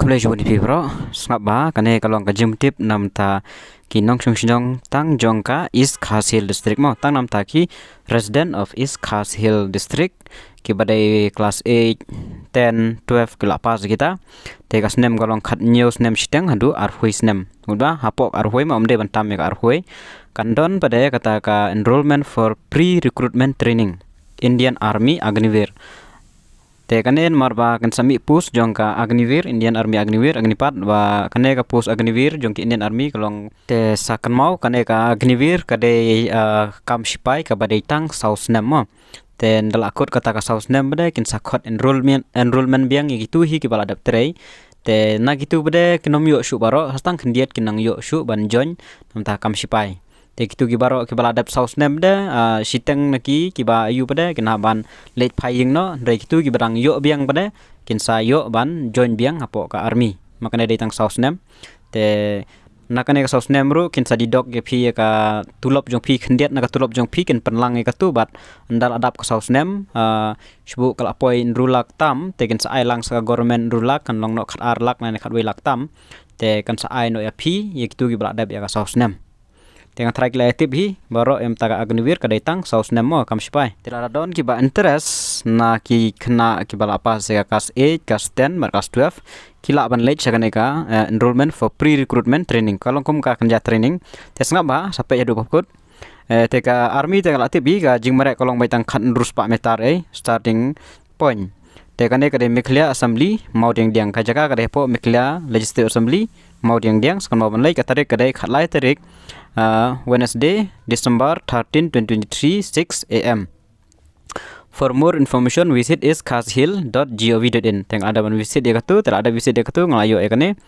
Kule jumpa di bro, snap ba kane kalong ka jim tip nam ta ki nong chung tang jong ka East Khas Hill District mo tang nam ta ki resident of East Khas Hill District ki badai class 8 10 12 kila pas kita te ka snem kalong khat news nem siteng hadu arhui snem udah hapok arhui ma omde bantam ya arhui kandon pada kata ka enrollment for pre-recruitment training Indian Army Agnivir te kanen marba kan sami pus jongka Agnivir Indian Army Agnivir Agnipat ba kane ka pus Agnivir jongki Indian Army kalong te sakan mau kane ka Agnivir kade kam sipai ka badai tang saus nem mo te ndalakot kata ka saus nem bade kin sakot enrollment biang gitu hi ki bala daptre te na gitu bade kinom yo shu baro hastang kendiat kinang yo shu ban join namta kam sipai te gitu ki baro ki bala dap saus nem de siteng naki ki ba ayu pada kina ban late paying no re gitu ki barang yo biang pada kin sa yo ban join biang apo ka army makane dai tang saus nem te nakane ka saus nem ru kin sa didok ge phi ka tulop jong phi khendiat na ka tulop jong phi kin penlang ka tu bat andal adap ka saus nem shbu kala point rulak tam te kin sa ai lang sa government rulak kan long no khat ar lak na khat wei lak tam te kan sa ai no ya phi ye gitu ki bala dap ya ka saus nem tengah terakhir letif hi baru em taga Agnivir ka datang saus nemo kam sipai tidak don ki ba interest na ki kena ki bala apa se kas 8 kas 10 mar kas 12 kila ban late sagane ka enrollment for pre recruitment training kalau kum ka kenja training tes ngap ba sampai ya 20 kut teka army teka latif bi ka jing marek kolong baitang khat rus pa metar starting point teka ne ka de miklia assembly mau diang ka jaga ka de po miklia legislative assembly mau diang sekan mau ban late ka tarik ka de khat lai tarik Wednesday, December 13, 2023, 6 a.m. For more information, visit iskhashill.gov.in. Teng ada ban visit dia katu, ada visit dia katu ngelayo ekane.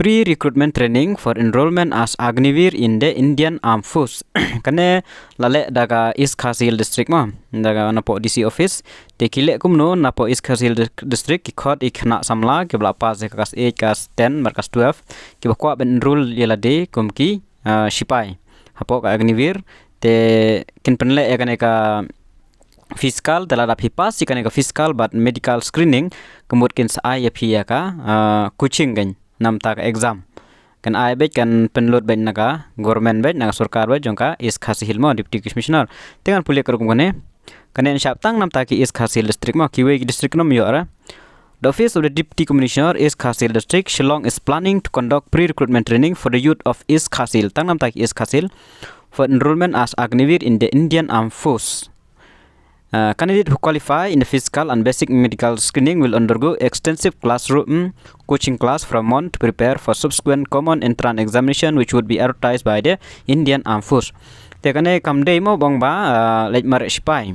Pre-recruitment training for enrollment as Agnivir in the Indian Armed Forces. Kane lale daga East Khas Hill District ma, daga napo DC office. Te kilek kumno napo East Khas Hill District ki khot ikna samla ke belapa se kas 8 kas 10 markas 12 ki bakwa ben enroll yelade kumki sipai hapo ka Agnivir te kin penle ekane ka fiskal dalada pipas ikane ka fiskal but medical screening kemut kin sa ya phi ka coaching gan nam ta ka exam kan ai bet kan penlot ben naga government bet naga sarkar bet jongka East Khas Hill mo deputy commissioner tengan pulia kerkum kane kanen syap tang nam ta ki East Khas Hill district mo kiwe district nom yo ara. The Office of the Deputy Commissioner East Khas Hill District Shillong is planning to conduct pre-recruitment training for the youth of East Khas Hill. Tang nam tak East Khas Hill for enrollment as Agnivir in the Indian Armed Forces. Candidate who qualify in the physical and basic medical screening will undergo extensive classroom coaching class from month to prepare for subsequent common entrance examination which would be advertised by the Indian Armed Forces. Tekane kamdei mo bang ba late mar sipai.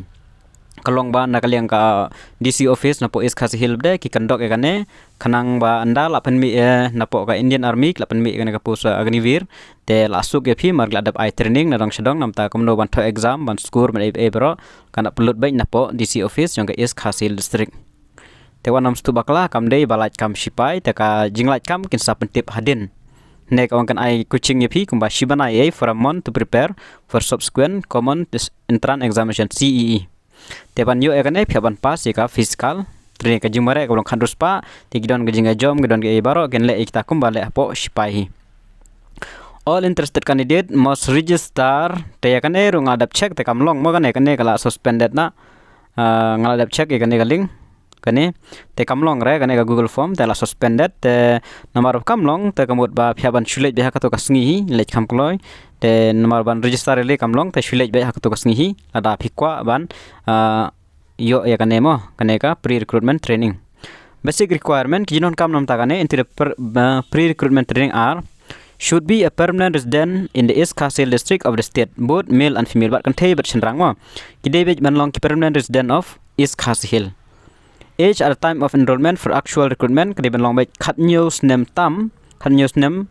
Kalong ba nakaliang ka DC office napo East Khas Hill de ki kandok ekane kanang ba anda 8 mi napo ka Indian Army 8 mi ekane ka pus Agnivir te lasuk ge phi mar ladap ai training na dong sedong namta komno ban tho exam ban score ban bro kana pelut baik napo DC office jong ka East Khas Hill district te wanam stu bakla kam dei balait kam sipai te ka jinglait kam kin sa pentip hadin nek awang kan ai coaching ye phi kumba shibana ai for a month to prepare for subsequent common entrance examination CEE teban yo ekane phaban pas ka physical training ka jimare ka long khandus pa tigidon ka jinga jom gidon ke baro ken le ikta kumbale apo sipai all interested candidate must register te ekane rung adap check te kamlong mo kane kala suspended na ngaladap check ekane galing kane te kamlong re kane ka Google form te la suspended te number of kamlong te kamut ba phaban shulet beha ka to kasngi lech kamkloi te number ban register le kamlong te shulet beha ka to kasngi ada phikwa ban yo ya kane mo kane ka pre recruitment training basic requirement kinon kam nam ta kane into pre recruitment training are should be a permanent resident in the East Khas Hill district of the state both male and female bat kan thei bat chenrang mo kidebej ban long ki permanent resident of East Khas Hill. Age at the time of enrollment for actual recruitment kadiban long baik khat news nem tam khat news nem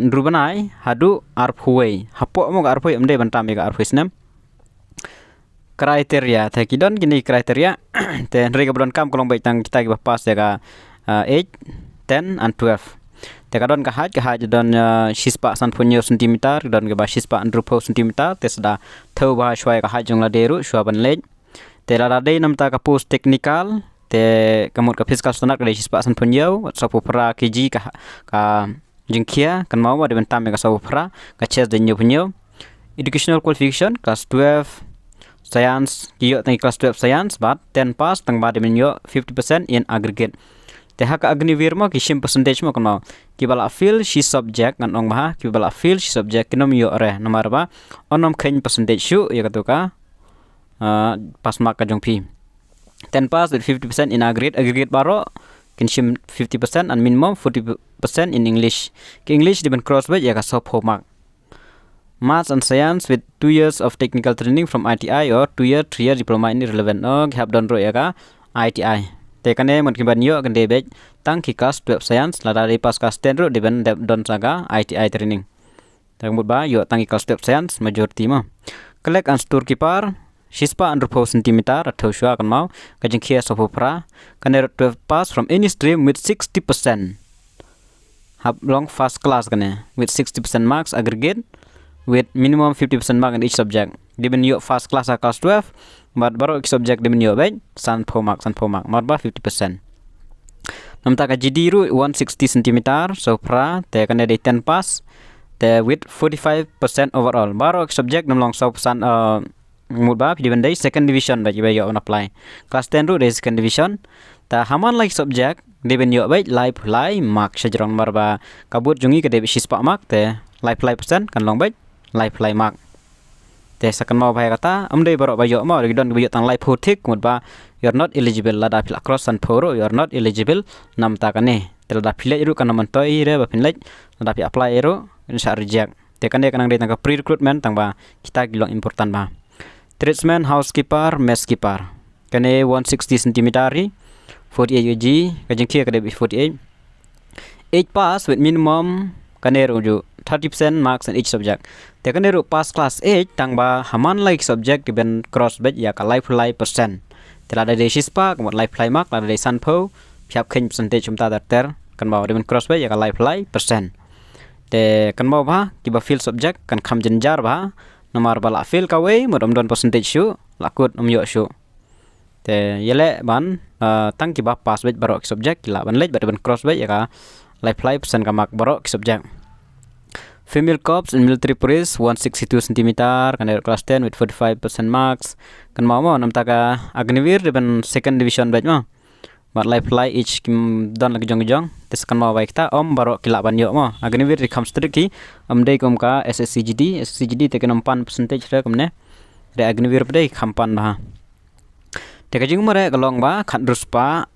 nrubanai hadu arphuwei hapo mo arphuwei amde bantam ga arphuwei nem kriteria the kidon gini kriteria te rega budon kam kolong baik tang kita ga pas ga 8 10 and 12 te kadon ka haj don shispa san punyo centimeter don ga ba shispa andrupo centimeter te sada thau ba shwai ka haj jong la deru shwa ban lej te la dei nam ta ka post technical te kamut ka physical standard ka sispa san punyo sapu pra kg ka jingkia kan mau de bentam ka sapu pra ka chess de punyo. Educational qualification class 12 science kiyo tang class 12 science but 10 pass tang ba de menyo 50% in aggregate. Te haka agnivir mo ki sim percentage mo kan mau ki bala feel shi subject ngan ong ma ki bala feel shi subject kinom yo re nomor ba onom khen percentage shu ya katuka pas mark ka jong pi 10 pass with 50% in aggregate baro can sim 50% and minimum 40% in English. Ki English di ben cross ba ya ka so pho mark. Maths and science with 2 years of technical training from ITI or 3 year diploma in relevant have done ro ya ka ITI. Te kane mon ki ban yo kan de be tang ki class 12 science la dari pas class 10 ro de ben don saga ITI training. Tang mut ba yo tang ki class 12 science majority mo. Collect and store keeper sispa under 4 cm atau shua kan mau ka jing khia sopo pra kan 12 pass from any stream with 60% have long first class kan with 60% marks aggregate with minimum 50% mark in each subject. Di ben yo first class class 12 but baru subject di ben yo baik san po mark marba 50%. Namta ka GD ru 160 cm so pra te kan de 10 pass te with 45% overall. Baru subject nam long so san mudba di ben de second division ba yo on apply. Class 10 ru de second division ta haman like subject di ben yo baik live mark sejrong marba kabut jungi ke de sispa mark te live percent kan long baik live mark. Te sakan mau bahaya kata amde baru bayo mau don bayo tang live hotik mudba you are not eligible lada pil across and poro you are not eligible nam ta kane tel da pile iru kan man toy re ba pinlek lada pi apply iru insya reject. Te kane kanang de tang pre recruitment tang ba kita gilong important ba. Tradesman, housekeeper, messkeeper kane 160 cm ri 48 UG kajing kia kade 48 8 pass with minimum kane ruju 30% marks in each subject. Te kan ru pass class 8 tang ba haman like subject given cross batch ya ka life percent. Tela da de sispa kamot life mark la de sanpo phiap khen percentage umta ter kan ba given cross batch ya ka life percent. Te kan ba ba ki ba field subject kan kham jenjar ba nomor bala field ka we modom don percentage shu lakut yo shu. Te yele ban tang ki ba pass batch baro subject la ban lej ba given cross batch ya ka life percent ka mark baro subject. Female corps in military police 162 cm kan class 10 with 45% marks kan mau nam taka agnivir dengan second division batch mo but life each kim don lagi jong tes kan mau baik ta om baro kila ban yo mo agnivir di kam striki amdei kom ka SSCGD te kan 4 percentage re komne re agnivir bedai kampan ba te ka jing mare kalong ba khan ruspa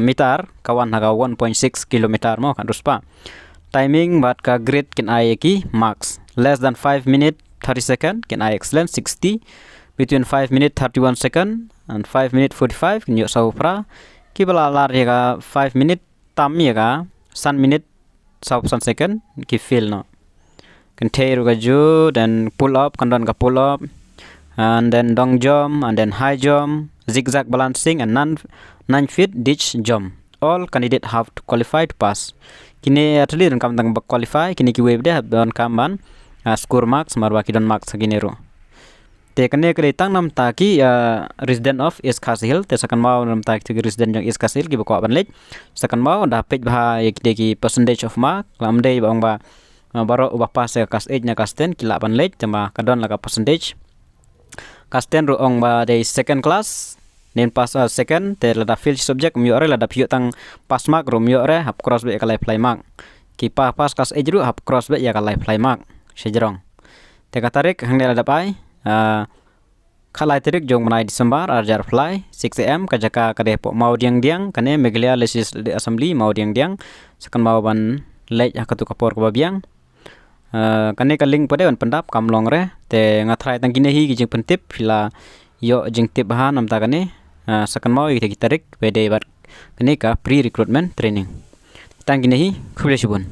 meter kawan haga 1.6 km mo kan ruspa. Timing but ka grade kin I ki marks less than 5 minute 30 second kin I excellent 60 between 5 minute 31 second and 5 minute 45 kin yo sau pra ki bala lar ya ka 5 minute tam ya ka 1 minute sau second ki feel no kin teru ka ju then pull up kan don ka pull up and then long jump and then high jump zigzag balancing and 9 feet ditch jump. All candidate have to qualify to pass. Kini atli don kam tang qualify kini ki web de don kaman score marks marwa ki don marks kini ro. Te kane kre tang nam ta ki resident of East Khasi Hill te sakan mau nam ta ki resident jong East Khasi Hill ki bako ban lek sakan mau da page ba ki percentage of mark lam de bang ba baro ubah pas ya kas 8 nya kas 10 ki la ban lek jama kadon la ka percentage kas 10 ro ong ba de second class nen pas second te lada field subject myo re lada pio tang pass mark ro myo re hap cross be ka life mark ki pa pas kas ejru hap cross be ya ka life mark sejrong te ka tarik hang lada pai khalai tarik jong manai December arjar fly 6 am ka jaka ka de po mau diang kane meglia legislative assembly mau diang sekan mau ban lej ka tu kapor ka biang kane ka link pade ban pendap kam long re te ngatrai tang kine hi ki jing pentip phila yo jing tip ha nam ta kane sakan mau kita tarik pede bat kene ka pre recruitment training tang kine hi khule shubun.